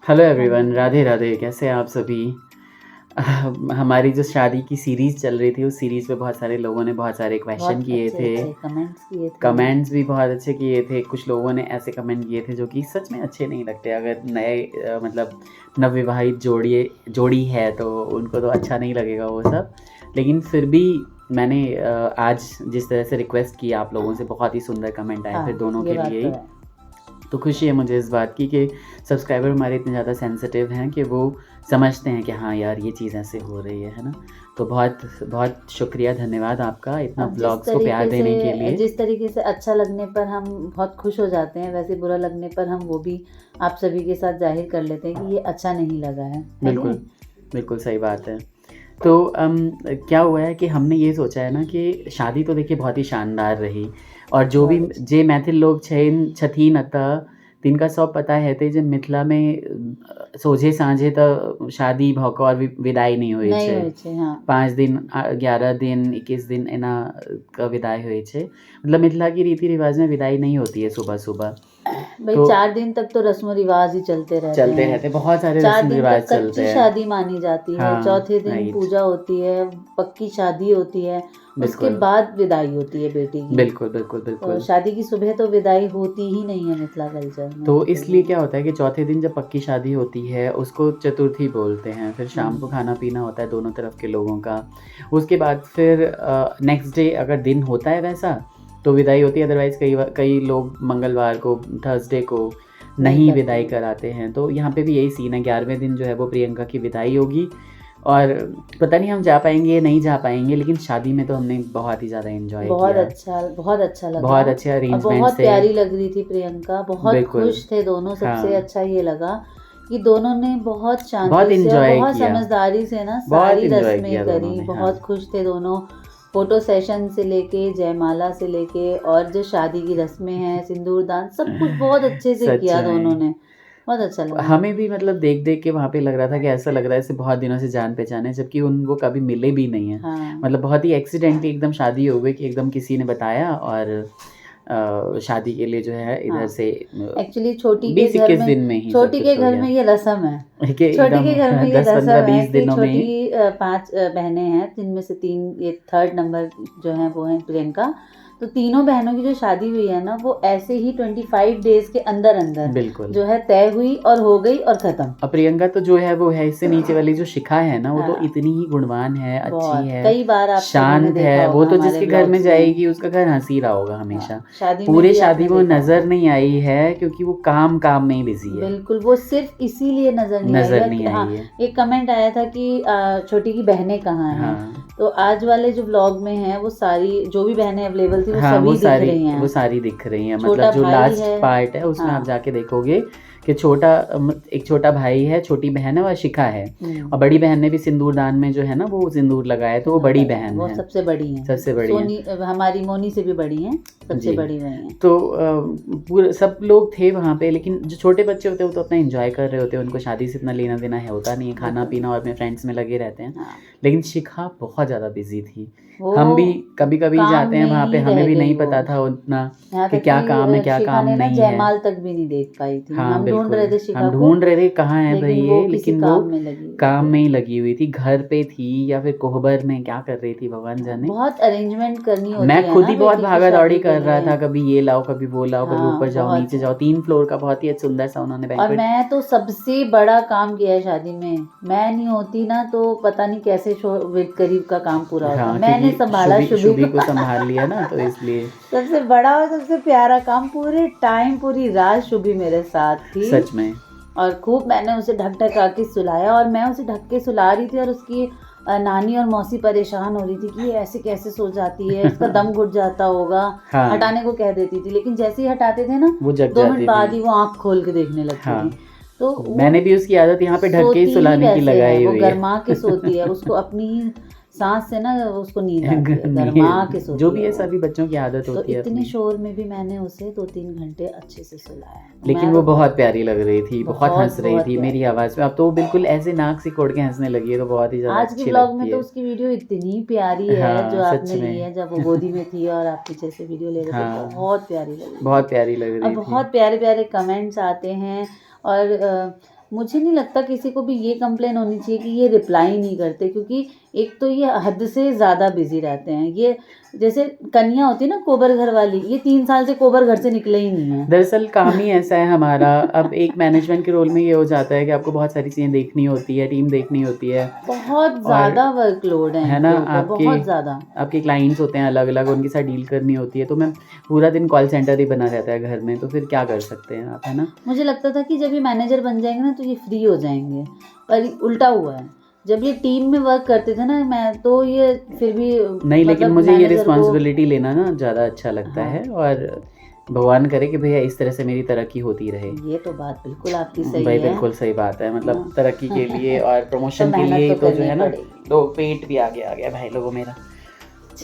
Hello हाँ everyone, जी। राधे राधे। कैसे हैं आप सभी? हमारी जो शादी की सीरीज़ चल रही थी, उस सीरीज़ में बहुत सारे लोगों ने बहुत सारे क्वेश्चन बहुत किए थे। अच्छे-अच्छे कमेंट्स किए थे। कमेंट्स भी बहुत अच्छे किए थे। कुछ लोगों ने ऐसे कमेंट किए थे जो कि सच में अच्छे नहीं लगते। अगर नए मतलब नवविवाहित जोड़ी है तो उनको तो अच्छा नहीं लगेगा वो सब। लेकिन फिर भी मैंने आज जिस तरह से रिक्वेस्ट की आप लोगों से, बहुत ही सुंदर कमेंट आए फिर हाँ, दोनों ये के बात लिए तो ही। है। तो खुशी है मुझे इस बात की कि सब्सक्राइबर हमारे इतने ज़्यादा सेंसिटिव हैं कि वो समझते हैं कि हाँ यार, ये चीज़ ऐसे हो रही है ना? तो बहुत बहुत शुक्रिया, धन्यवाद आपका इतना अब व्लॉग्स को प्यार देने के लिए। जिस तरीके से अच्छा लगने पर हम बहुत खुश हो जाते हैं, वैसे बुरा लगने पर हम वो भी आप सभी के साथ ज़ाहिर कर लेते हैं कि ये अच्छा नहीं लगा है कि बिल्कुल, नहीं? बिल्कुल सही बात है। तो क्या हुआ है कि हमने ये सोचा है ना कि शादी तो देखिए बहुत ही शानदार रही, और जो भी बहुत अच्छी। जे मैथिल लोग छथिन अतः तिनका सब पता हेतै जे मिथिला में सोझे साँझे तऽ शादी भऽ कऽ और विदाइ नहीं होइ नहीं छै। होइ छै, हाँ। 5 दिन 11 दिन 21 दिन एना क विदाई होइ छै। मतलब मिथिला की रीति रिवाज में विदाई नहीं होती है सुबह-सुबह। भई तो 4 दिन तक तो रस्म-रिवाज़ ही चलते रहते चलते हैं। रहते, बहुत सारे 4 रस्म दिन रिवाज तक चलते कच्ची हैं। शादी मानी जाती है, हाँ, चौथे दिन राइट। पूजा होती है, पक्की शादी होती है, उसके बिल्कुल, बाद विदाई होती है बेटी की। बिल्कुल, बिल्कुल, तो बिल्कुल। शादी की सुबह तो विदाई होती ही नहीं है मिथिला कल्चर में, तो बिल्कुल इसलिए भी। क्या होता है कि चौथे दिन जब पक्की शादी होती है, उसको चतुर्थी बोलते हैं। फिर शाम को हुँ। खाना-पीना होता है दोनों तरफ के लोगों का। उसके बाद फिर नेक्स्ट डे अगर दिन होता है वैसा, तो विदाई होती है। अदरवाइज़ कई लोग मंगलवार को, थर्सडे को नहीं नहीं करते विदाई हैं। कराते हैं। तो यहाँ पे भी यही सीन है, 11वें दिन जो है वो प्रियंका की विदाई होगी। और पता नहीं हम जा पाएँगे या नहीं जा पाएँगे, लेकिन शादी में तो हमने बहुत ही ज़्यादा एन्जॉय किया। बहुत अच्छा लगा। बहुत अच्छे और अरेंजमेंट बहुत से। प्यारी लग रही थी प्रियंका, बहुत बिल्कुल, खुश थे दोनों। सबसे हाँ। अच्छा ये लगा कि दोनों ने बहुत बहुत शांति से और एन्जॉय बहुत किया। समझदारी से ना बहुत सारी एन्जॉय रस्में किया दोनों करी, ने, बहुत हाँ। खुश थे दोनों। फ़ोटो सेशन से लेके, जयमाला से लेके और जो शादी की रस्में हैं, सिंदूरदान, सब कुछ बहुत अच्छे से सच किया दोनों में। ने। बहुत अच्छा लगा। हमें भी मतलब देख-देख के वहाँ पे लग रहा था कि ऐसा लग रहा है जैसे बहुत दिनों से जान-पहचान है, जबकि वो कभी मिले भी नहीं हैं। हाँ। मतलब बहुत ही एक्सीडेंटली एकदम शादी हो गई कि एकदम किसी ने बताया, और शादी के लिए जो है इधर हाँ। से एक्चुअली छोटी के घर 20-21 में दिन में ही सब कुछ हो गया। ये रस्म है। कि छोटी के एकदम घर में ये 10, रस्म 15, है 20 कि दिनों में ही। छोटी 5 बहनें हैं, जिनमें से 3 ये 3rd नंबर जो हैं वो हैं प्रियंका। तो तीनों बहनों की जो शादी हुई है ना, वो ऐसे ही 25 डेज़ के अंदर-अंदर बिल्कुल। जो है तय हुई और हो गई और ख़त्म। और प्रियंका तो जो है वो है, इससे नीचे वाली जो शिखा है ना, वो तो हाँ, इतनी ही गुणवान है, अच्छी बहुत। है, कई बार आप सभी ने शांत देखा है। वो होगा तो हमारे जिसके घर में व्लॉग्स में। जाएगी उसका घर हँस ही रहा होगा हाँ, हमेशा। शादी में पूरे भी शादी आपने में वो देखा नज़र होगा। नहीं आई है क्योंकि वो काम में ही बिज़ी है। बिल्कुल, वो सिर्फ़ इसीलिए नज़र नहीं आई नज़र है नहीं कि आई हाँ, है। एक कमेंट आया था कि छोटी की बहनें कहाँ हैं? हाँ। तो आज वाले जो व्लॉग में हैं, वो सारी जो भी बहनें अवेलेबल थी, वो हाँ, सभी दिख रही हैं। वो सारी दिख रही हैं। मतलब छोटा जो भाई लास्ट है। पार्ट है उसमें आप हाँ। जाके देखोगे कि एक छोटा भाई है, छोटी बहन है और शिखा है। हुँ। और बड़ी बहन ने भी सिंदूरदान में जो है ना वो सिंदूर लगाया है, तो वो सिंदूर बड़ी लगाया, बहन वो है। सबसे बड़ी हैं। सबसे बड़ी हैं। हमारी मोनी से भी बड़ी हैं, सबसे जी। बड़ी वही हैं। तो पूरे सब लोग थे वहाँ पे, लेकिन जो छोटे बच्चे होते हैं वो तो अपना एन्जॉय कर रहे होते हैं, उनको शादी से इतना लेना-देना है होता नहीं है, बिल्कुल खाना-पीना नहीं। और अपने फ्रेंड्स में लगे रहते हैं। हाँ, लेकिन शिखा बहुत ज़्यादा बिज़ी थी। वो हम भी कभी-कभी काम जाते हैं में वहाँ पे, ही हमें रह भी गई नहीं वो। पता था उतना यहाँ कि तक क्या काम है, कि क्या शिखा काम ने ना नहीं है। जयमाल तक भी नहीं देख पाई थी। हाँ, हम ढूँढ बिल्कुल। रहे थे शिखा हम को, ढूँढ रहे थे कहाँ है भई लेकिन वो ये, किसी लेकिन वो काम में लगी हुई काम थी। में ही लगी हुई थी। घर पे थी या फिर कोहबर में क्या कर रही थी भगवान जाने। बहुत अरेंजमेंट करनी होती मैं है खुद ना ही बहुत बेटी की भागा-दौड़ी शादी के कर रहा लिए। था, कभी ये लाओ, कभी वो लाओ, कभी ऊपर हाँ, जाओ, बहुत। नीचे जाओ। 3 फ्लोर का बहुत ही सुंदर सा उन्होंने और बैंक्वेट। मैं तो सबसे बड़ा काम किया है शादी में। मैं नहीं होती ना तो पता नहीं कैसे विद करीब का काम पूरा होता। हाँ, मैंने क्योंकि संभाला शुभी शुभी को। को सँभाल लिया ना, तो इसलिए। सबसे बड़ा और सबसे प्यारा काम, पूरे टाइम पूरी रात शुभी मेरे साथ थी। सच में। और खूब मैंने उसे ढक-ढका के सुलाया, और मैं उसे ढक के सुला रही थी और उसकी नानी और मौसी परेशान हो रही थी कि ये ऐसे कैसे सो जाती है, इसका दम घुट जाता होगा। हाँ, हटाने को कह देती थी, लेकिन जैसे ही हटाते थे ना, वो जग 2 मिनट जाती थी। बाद ही वो आँख खोल के देखने लगती हाँ, थी। तो वो मैंने भी उसकी आदत यहाँ पे ढक के ही सोती ही सुलाने की वैसे है, लगाई वो हुई है। गरमा के सोती है, उसको अपनी ही साँस से ना उसको नींद आती है, गरमा के नहीं, जो सोती भी है है वो। सभी बच्चों की आदत तो होती है इतने अपनी। शोर में भी मैंने उसे 2-3 घंटे अच्छे से सुलाया। लेकिन मैं वो तो बहुत प्यारी लग रही थी, बहुत बहुत, हँस रही बहुत थी मेरी प्यारी लगी। आवाज़ में। अब तो वो बिल्कुल ऐसे नाक सिकोड़ के हँसने लगी है, तो बहुत ही ज़्यादा आज के अच्छी व्लॉग में लगती तो है। उसकी वीडियो इतनी प्यारी है हाँ, जो सच आपने ली में। है, जब वो गोदी में थी और आप पीछे से वीडियो ले रहे थे, हाँ, बहुत प्यारी लग रही थी। बहुत प्यारी लग और रही थी। बहुत प्यारे-प्यारे कमेंट्स आते हैं। और मुझे नहीं लगता किसी को भी ये कंप्लेन होनी चाहिए कि ये रिप्लाई नहीं करते, क्योंकि एक तो ये हद से ज़्यादा बिजी रहते हैं। ये जैसे कन्या होती है ना कोबर घर वाली, ये 3 साल से कोबर घर से निकले ही नहीं है। दरअसल काम ही ऐसा है हमारा। अब एक मैनेजमेंट के रोल में ये हो जाता है कि आपको बहुत सारी चीज़ें देखनी होती है, टीम देखनी होती है, बहुत ज़्यादा वर्कलोड है ना, इनके ऊपर, बहुत ज़्यादा। आपके क्लाइंट्स होते हैं अलग अलग, उनके साथ डील करनी होती है, तो मैं पूरा दिन कॉल सेंटर ही बना रहता है घर में, तो फिर क्या कर सकते हैं आप, है ना। मुझे लगता था कि जब ये मैनेजर बन जाएंगे ना तो ये फ्री हो जाएंगे, पर उल्टा हुआ है। जब ये टीम में वर्क करते थे ना मैं, तो ये फिर भी नहीं, लेकिन मतलब मुझे ये मैनेजर को- रिस्पॉन्सिबिलिटी लेना ना ज़्यादा अच्छा लगता हाँ। है, और भगवान करे कि भैया इस तरह से मेरी तरक्की होती रहे। ये तो बात बिल्कुल आपकी सही भाई है। बिल्कुल सही बात है, मतलब हाँ। तरक्की के लिए और प्रमोशन के मेहनत लिए तो तो जो करनी है ना, पड़ेगी। तो पेट भी आगे आ गया भाई लोगों मेरा,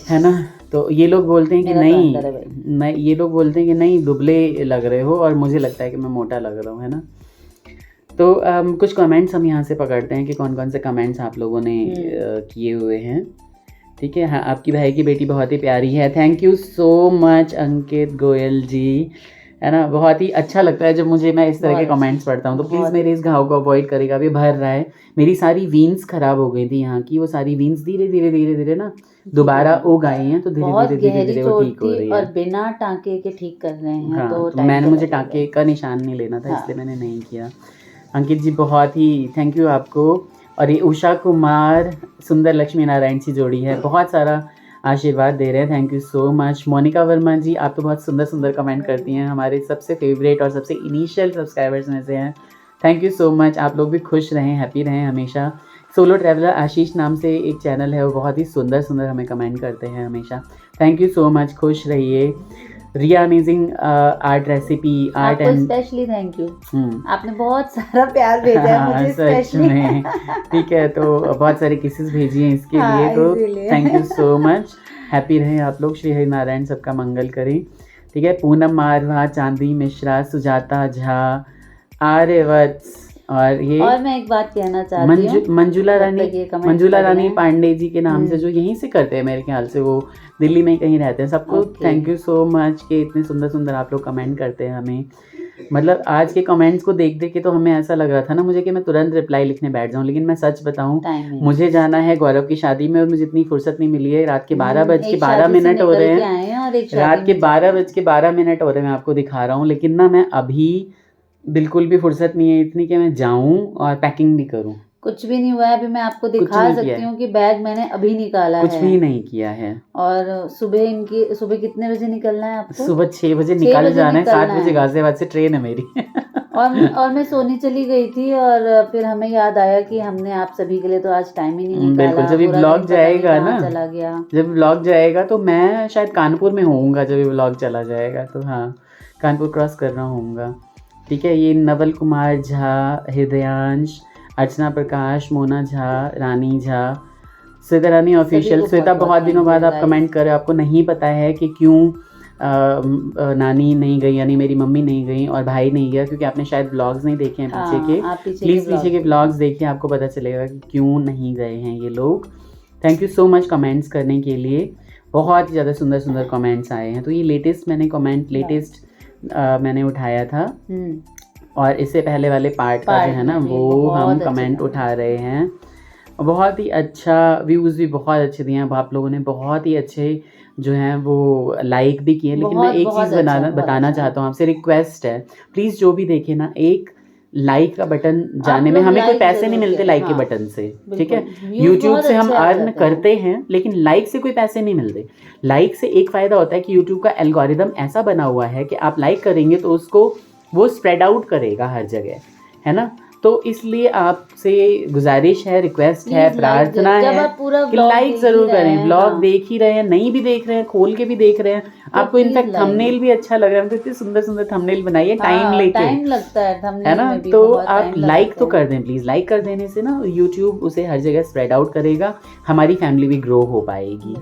है ना। तो ये लोग बोलते हैं कि मेरा तो नहीं अंदर है भाई। नहीं, ये लोग बोलते हैं कि नहीं दुबले लग रहे हो, और मुझे लगता है कि मैं मोटा लग रहा हूँ, है ना। तो कुछ कमेंट्स हम यहाँ से पकड़ते हैं कि कौन कौन से कमेंट्स आप लोगों ने किए हुए हैं। ठीक है, हाँ, आपकी भाई की बेटी बहुत ही प्यारी है, thank you so much Ankit Goyal जी, है ना। बहुत ही अच्छा लगता है जब मैं इस तरह के बहुत कमेंट्स पढ़ता हूँ, तो प्लीज़ बहुत। मेरे इस घाव को अवॉइड करेगा। अभी भर रहा है, मेरी सारी वीन्स खराब हो गई थी यहाँ की, वो सारी वीन्स धीरे धीरे ना दोबारा उग आई हैं, तो बहुत धीरे गहरी धीरे वो ठीक हो चोट रही थी है। और बिना टाँके के ठीक कर रहे हैं, हाँ, तो तो टाइम मैंने तो मुझे लगेगा। टाँके का निशान नहीं लेना था, हाँ। इसलिए मैंने नहीं किया। अंकित जी बहुत ही थैंक यू आपको। और ये उषा कुमार सुंदर लक्ष्मी नारायण सी जोड़ी है, बहुत सारा आशीर्वाद दे रहे हैं, thank you so much. Monika Verma ji, आप तो बहुत सुंदर सुंदर कमेंट करती हैं, हमारे सबसे फेवरेट और सबसे इनिशियल सब्सक्राइबर्स में से हैं, थैंक यू सो मच। आप लोग भी खुश रहें, हैप्पी रहें हमेशा। सोलो ट्रैवलर आशीष नाम से एक चैनल है, वो बहुत ही सुंदर सुंदर हमें कमेंट करते हैं हमेशा, थैंक यू सो मच, खुश रहिए। रिया अमेजिंग आर्ट रेसिपी आर्ट आपको एंड स्पेशली थैंक यू, आपने बहुत सारा प्यार भेजा है मुझे सच स्पेशली। में, ठीक है, तो बहुत सारे किसेस भेजी हैं इसके हाँ, लिए, तो इसीलिए। Thank you so much, happy रहें आप लोग, श्री हरि नारायण सबका मंगल करें। ठीक है, पूनम मारवा, चांदी मिश्रा, सुजाता झा, आर्यवत्स, और ये और मैं एक बात कहना चाहती हूँ, मंजुला जब तक ये comments मंजुला पढ़ रहे रानी हैं। पांडे जी के नाम से, जो यहीं से करते हैं मेरे ख्याल से, वो दिल्ली में ही कहीं रहते हैं। सबको Okay. Thank you so much कि इतने सुंदर सुंदर आप लोग कमेंट करते हैं हमें। मतलब आज के कमेंट्स को देख देख के तो हमें ऐसा लग रहा था ना मुझे कि मैं तुरंत रिप्लाई लिखने बैठ जाऊं, लेकिन मैं सच बताऊं, टाइम नहीं। मुझे जाना है गौरव की शादी में और मुझे इतनी फुर्सत नहीं मिली है। रात के 12:12 एक शादी से हो रहे निकल के हैं, आए हैं और एक रात शादी के में 12:12 हो रहे हैं, मैं आपको दिखा रहा हूँ, लेकिन ना मैं अभी बिल्कुल भी फुर्सत नहीं है इतनी कि मैं जाऊं और पैकिंग भी करूं। कुछ भी नहीं हुआ है। अभी मैं आपको दिखा नहीं सकती किया हूँ कि बैग मैंने अभी निकाला कुछ है, भी नहीं किया है। और सुबह कितने बजे निकलना है आपको? सुबह 6 बजे 6 निकल बजे जाना है, 7 निकलना बजे है। गाजियाबाद से ट्रेन है मेरी। और मैं सोने चली गई थी, और फिर हमें याद आया कि हमने आप सभी के लिए तो आज टाइम ही नहीं निकाला। बिल्कुल, जब ये पूरा ब्लॉग दिन पता नहीं जाएगा कहाँ ना, चला गया। जब ब्लॉग जाएगा तो मैं शायद कानपुर में होऊंगा, जब ये ब्लॉग चला जाएगा तो हाँ, कानपुर क्रॉस कर रहा होऊंगा। ठीक है, ये नवल कुमार झा, हृदयांश, अर्चना प्रकाश, मोना झा, रानी झा, श्वेता रानी ऑफिशियल। को श्वेता बहुत-बहुत बहुत दिनों बाद thank you आप कमेंट कर रहे हो, आपको नहीं पता है कि क्यों नानी नहीं गई, यानी मेरी मम्मी नहीं गई और भाई नहीं गया, क्योंकि आपने शायद ब्लॉग्स नहीं देखे हैं पीछे हाँ, के। आप पीछे प्लीज़ के पीछे के ब्लॉग्स देखिए, आपको पता चलेगा कि क्यों नहीं गए हैं ये लोग। Thank you so much comments करने के लिए, बहुत ही ज़्यादा सुंदर सुंदर कमेंट्स आए हैं। तो ये लेटेस्ट मैंने उठाया था, और इससे पहले वाले पार्ट का जो है ना, वो हम कमेंट उठा रहे हैं। बहुत ही अच्छा, व्यूज़ भी बहुत अच्छे दिए हैं आप लोगों ने, बहुत ही अच्छे जो हैं वो लाइक भी किए। लेकिन मैं एक चीज़ बताना चाहता हूँ, आपसे रिक्वेस्ट है, प्लीज़ जो भी देखे ना, एक लाइक का बटन जाने में, हमें कोई पैसे नहीं मिलते लाइक के बटन से, ठीक है। यूट्यूब से हम अर्न करते हैं, लेकिन लाइक से कोई पैसे नहीं मिलते। लाइक से एक फ़ायदा होता है कि यूट्यूब का एल्गोरिदम ऐसा बना हुआ है कि आप लाइक करेंगे तो उसको वो स्प्रेड आउट करेगा हर जगह, है ना। तो इसलिए आपसे गुजारिश है, रिक्वेस्ट है, प्रार्थना है कि लाइक ज़रूर करें। ब्लॉग देख ही रहे हैं, नहीं भी देख रहे हैं, खोल के भी देख रहे हैं, आपको इनफैक्ट थंबनेल भी अच्छा लग रहा है, तो इतने सुंदर सुंदर थंबनेल बनाइए, टाइम लगता है ना। तो आप लाइक तो कर दें प्लीज़, लाइक कर देने से ना यूट्यूब उसे हर जगह स्प्रेड आउट करेगा, हमारी फैमिली भी ग्रो हो पाएगी,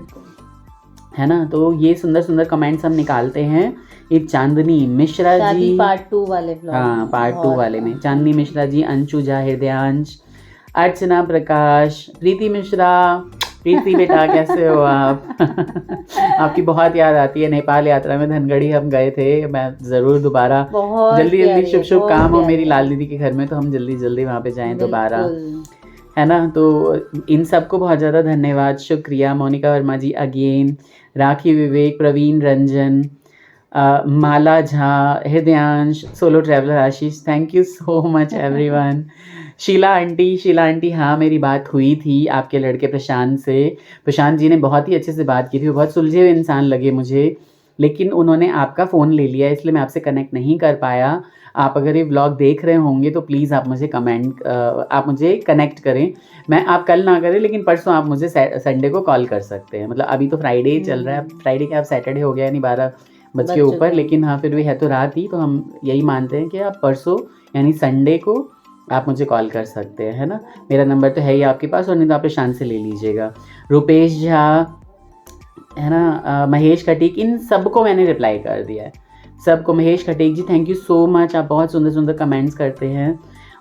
है ना। तो ये सुंदर सुंदर कमेंट्स हम निकालते हैं। ये चांदनी मिश्रा जी, पार्ट 2 वाले ब्लॉग, हाँ पार्ट 2 वाले में चांदनी मिश्रा जी, अंशु झा, हृदयांश, अर्चना प्रकाश, प्रीति मिश्रा, प्रीति बेटा कैसे हो आप? आपकी बहुत याद आती है। नेपाल यात्रा में धनगढ़ी हम गए थे, मैं ज़रूर दोबारा बहुत जल्दी जल्दी प्यारी है, शुभ शुभ बहुत काम हो प्यारी मेरी है। लाल दीदी के घर में, तो हम जल्दी जल्दी वहाँ पे जाएं दोबारा, बिल्कुल। है ना। तो इन सबको बहुत ज़्यादा धन्यवाद, शुक्रिया। Monika Verma ji again, Rakhi Vivek, Praveen Ranjan, Mala Jha, Hridayansh, solo traveller Ashish, thank you so much everyone. Sheela aunty, हाँ मेरी बात हुई थी आपके लड़के प्रशांत से। प्रशांत जी ने बहुत ही अच्छे से बात की थी, वो बहुत सुलझे हुए इंसान लगे मुझे, लेकिन उन्होंने आपका फ़ोन ले लिया इसलिए मैं आपसे कनेक्ट नहीं कर पाया। आप अगर ये व्लॉग देख रहे होंगे तो प्लीज़ आप मुझे कनेक्ट करें। आप कल ना करें, लेकिन परसों आप मुझे संडे को कॉल कर सकते हैं। मतलब अभी तो फ्राइडे चल रहा है, फ्राइडे के आप सैटरडे हो गया, यानी 12 बज के ऊपर, लेकिन हाँ फिर भी है तो रात ही, तो हम यही मानते हैं कि आप परसों यानी संडे को आप मुझे कॉल कर सकते हैं, है ना। मेरा नंबर तो है ही आपके पास, और नहीं तो आप प्रशांत से ले लीजिएगा। रुपेश झा, है ना, महेश खटीक, इन सबको मैंने रिप्लाई कर दिया है, सबको। महेश खटीक जी थैंक यू सो मच, आप बहुत सुंदर सुंदर कमेंट्स करते हैं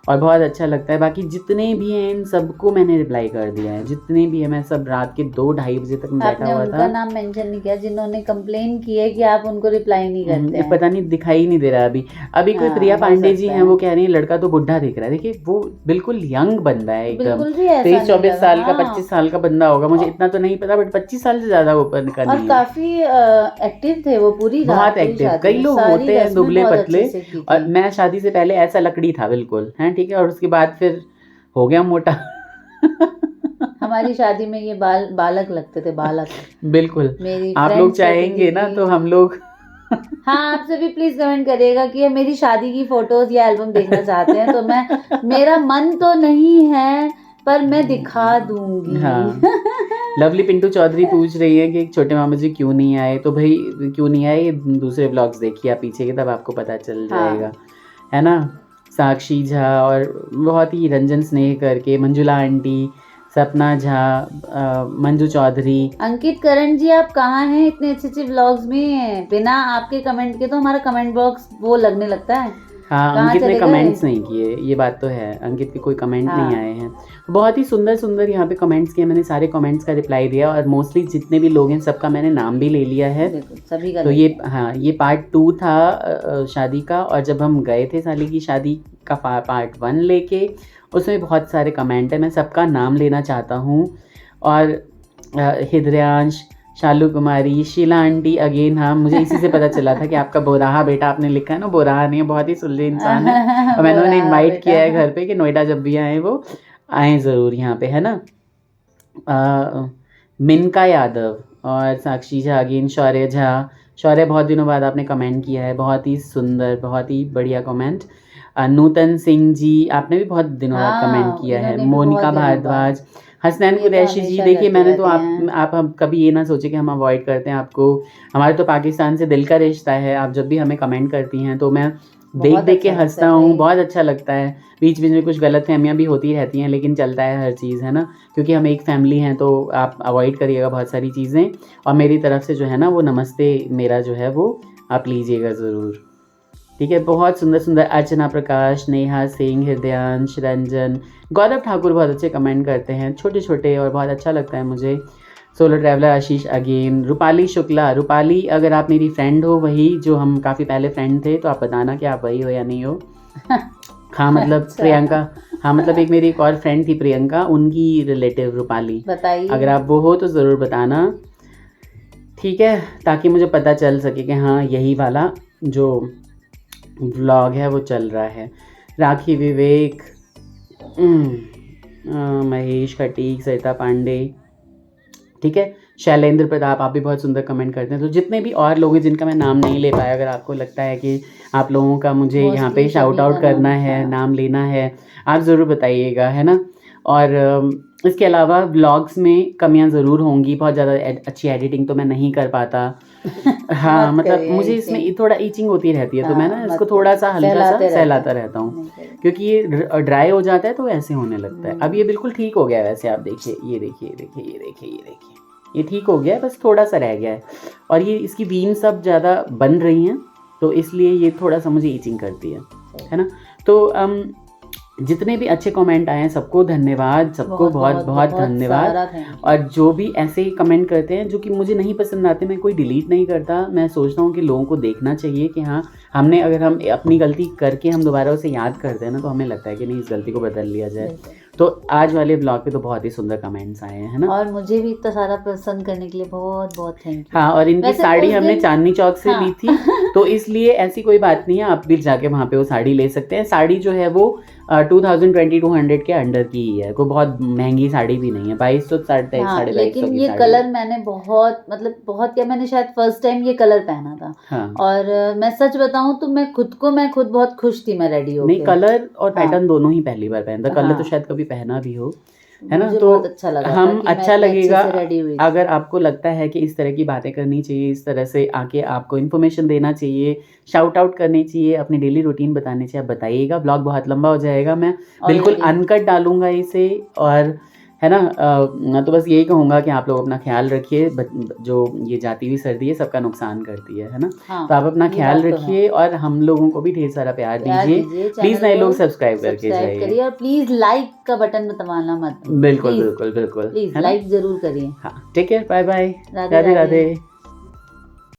और बहुत अच्छा लगता है। बाकी जितने भी हैं इन सबको मैंने रिप्लाई कर दिया है, जितने भी हैं। मैं सब रात के 2-2:30 बजे तक मैं बैठा हुआ था। उनका नाम मेंशन नहीं किया जिन्होंने कंप्लेन की है कि आप उनको रिप्लाई नहीं करते हैं। पता नहीं दिखाई नहीं दे रहा अभी कोई प्रिया पांडे जी हैं, वो कह रही है लड़का तो बुढ़ा दिख रहा है। देखिए वो बिल्कुल यंग बंदा है एकदम, 23-24 साल का, 25 साल का बंदा होगा, मुझे इतना तो नहीं पता, बट 25 साल से ज्यादा ऊपर का नहीं है। और काफी एक्टिव थे वो, पूरी बहुत एक्टिव। कई लोग होते हैं दुबले पतले, और मैं शादी से पहले ऐसा लकड़ी था बिल्कुल, है ठीक है, और उसके बाद फिर हो गया मोटा। हमारी शादी में ये बालक लगते थे, बालक। बिल्कुल। मेरी आप लोग चाहेंगे ना तो हम लोग हाँ, आप सभी प्लीज कमेंट करिएगा कि मेरी शादी की फोटोज या एल्बम देखना चाहते हैं, तो मेरा मन तो नहीं है पर मैं दिखा दूंगी। हाँ। लवली पिंटू चौधरी पूछ रही है कि छोटे मामा जी क्यों नहीं आए, तो भाई क्यों नहीं आए, दूसरे व्लॉग्स देखिए आप पीछे के, तब आपको पता चल जाएगा। हाँ। है ना। साक्षी झा, और बहुत ही रंजन स्नेह करके, मंजुला आंटी, सपना झा, मंजू चौधरी। अंकित करण जी आप कहाँ हैं इतने अच्छे अच्छे व्लॉग्स में? बिना आपके कमेंट के तो हमारा कमेंट बॉक्स वो लगने लगता है। हाँ, अंकित ने कमेंट्स नहीं किए, ये बात तो है, अंकित के कोई कमेंट नहीं आए हैं। बहुत ही सुंदर सुंदर यहाँ पे कमेंट्स किए, मैंने सारे कमेंट्स का रिप्लाई दिया, और मोस्टली जितने भी लोग हैं सबका मैंने नाम भी ले लिया है, सभी का। तो ये पार्ट 2 था शादी का, और जब हम गए थे साली की शादी का पार्ट 1 लेके, उसमें बहुत सारे कमेंट है, मैं सबका नाम लेना चाहता हूँ। और हृदयांश, शालू कुमारी, शीला आंटी अगेन, हाँ मुझे इसी से पता चला था कि आपका बोराहा बेटा आपने लिखा है ना, बोराहा नहीं है, बहुत ही सुलझे इंसान है, और मैंने उन्हें इनवाइट किया है घर पे कि नोएडा जब भी आए वो आए ज़रूर यहाँ पे, है ना। मिनका यादव और साक्षी झा अगेन, शौर्य झा, शौर्य बहुत दिनों बाद आपने कमेंट किया है, बहुत ही सुंदर, बहुत ही बढ़िया कमेंट। नूतन सिंह जी, आपने भी बहुत दिनों बाद कमेंट किया है। मोनिका भारद्वाज, हसनैन कुरैशी जी, देखिए मैंने तो आप हम कभी ये ना सोचे कि हम अवॉइड करते हैं आपको, हमारे तो पाकिस्तान से दिल का रिश्ता है। आप जब भी हमें कमेंट करती हैं तो मैं देख के हंसता हूँ, बहुत अच्छा लगता है। बीच बीच में कुछ गलतफहमियां भी होती रहती हैं, लेकिन चलता है हर चीज़, है ना, क्योंकि हम एक फैमिली हैं, तो आप अवॉइड करिएगा बहुत सारी चीज़ें, और मेरी तरफ से जो है ना वो नमस्ते मेरा जो है वो आप लीजिएगा ज़रूर, ठीक है। बहुत सुंदर सुंदर अर्चना प्रकाश, नेहा सिंह, हृदयांश, रंजन, गौरव ठाकुर बहुत अच्छे कमेंट करते हैं, छोटे छोटे, और बहुत अच्छा लगता है मुझे। सोलो ट्रैवलर आशीष अगेन, रूपाली शुक्ला, रूपाली अगर आप मेरी फ्रेंड हो, वही जो हम काफ़ी पहले फ्रेंड थे, तो आप बताना कि आप वही हो या नहीं हो। हाँ मतलब प्रियंका, हाँ मतलब एक और फ्रेंड थी प्रियंका, उनकी रिलेटिव रूपाली, बताइए अगर आप वो हो तो ज़रूर बताना, ठीक है, ताकि मुझे पता चल सके कि हाँ यही वाला जो व्लॉग है वो चल रहा है। राखी विवेक, महेश खटीक, सरिता पांडे, ठीक है, शैलेंद्र प्रताप, आप भी बहुत सुंदर कमेंट करते हैं। तो जितने भी और लोग हैं जिनका मैं नाम नहीं ले पाया, अगर आपको लगता है कि आप लोगों का मुझे यहाँ पे शाउट आउट करना है, नाम लेना है, आप ज़रूर बताइएगा, है ना। और इसके अलावा व्लॉग्स में कमियां ज़रूर होंगी, बहुत ज़्यादा अच्छी एडिटिंग तो मैं नहीं कर पाता। हाँ मतलब मुझे इसमें थोड़ा ईचिंग होती रहती है, तो मैं ना इसको थोड़ा सा हल्का सा सहलाता रहता हूँ, क्योंकि ये ड्राई हो जाता है तो ऐसे होने लगता है। अब ये बिल्कुल ठीक हो गया है वैसे, आप देखिए, ये देखिए, ये देखिए, ये देखिए, ये देखिए, ये ठीक हो गया है, बस थोड़ा सा रह गया है, और ये इसकी वीन सब ज़्यादा बन रही हैं, तो इसलिए ये थोड़ा सा मुझे ईचिंग करती है ना। तो जितने भी अच्छे कमेंट आए हैं सबको धन्यवाद, सबको बहुत बहुत धन्यवाद। सारा thank you। और जो भी ऐसे ही कमेंट करते हैं जो कि मुझे नहीं पसंद आते, मैं कोई डिलीट नहीं करता। मैं सोचता हूँ कि लोगों को देखना चाहिए कि हाँ हमने, अगर हम अपनी गलती करके हम दोबारा उसे याद करते हैं ना, तो हमें लगता है कि नहीं, इस गलती को बदल लिया जाए। बिल्कुल। तो आज वाले ब्लॉग पे तो बहुत ही सुंदर कमेंट्स आए हैं, है ना। और मुझे भी इतना सारा पसंद करने के लिए बहुत बहुत थैंक यू। हाँ, और इनकी वैसे साड़ी उस हमने दिन- चांदनी चौक से हाँ। ली थी, तो इसलिए ऐसी कोई बात नहीं है, आप भी जाके वहाँ पे वो साड़ी ले सकते हैं। साड़ी जो है वो 2200 के अंडर की ही है, कोई बहुत महंगी साड़ी भी नहीं है, 2200 साढ़े हाँ, 2250 लेकिन की ये साड़ी कलर है। मैंने बहुत, मतलब बहुत क्या, मैंने शायद फर्स्ट टाइम ये कलर पहना था। हाँ, और मैं सच बताऊं तो मैं खुद बहुत खुश थी मैं रेडी होके। नहीं, कलर और हाँ। पैटर्न दोनों ही पहली बार पहनता, कलर तो हाँ। शायद कभी पहना भी हो, है ना। मुझे तो बहुत अच्छा लगा था हम कि मैं अच्छा इतने अच्छे लगेगा से रेडी हुई थी। अगर आपको लगता है कि इस तरह की बातें करनी चाहिए, इस तरह से आके आपको इन्फॉर्मेशन देना चाहिए, शाउट आउट करनी चाहिए, अपनी डेली रूटीन बतानी चाहिए, आप बताइएगा। ब्लॉग बहुत लंबा हो जाएगा, मैं बिल्कुल Already। अनकट डालूंगा इसे, और है ना। मैं तो बस यही कहूँगा कि आप लोग अपना ख्याल रखिए। जो ये जाती हुई सर्दी है सबका नुकसान करती है ना। हाँ, तो आप अपना ये ख्याल बात तो है। रखिए, और हम लोगों को भी ढेर सारा प्यार प्यार दीजिए। दीजिए, प्लीज़ चैनल नए लोग को सब्सक्राइब करके सब्सक्राइब जाइए। करिए, और प्लीज लाइक का बटन दबाना मत। बिल्कुल प्लीज बिल्कुल बिल्कुल, प्लीज है ना। लाइक जरूर करिए। हाँ, take care, bye bye, Radhe Radhe Radhe. Radhe.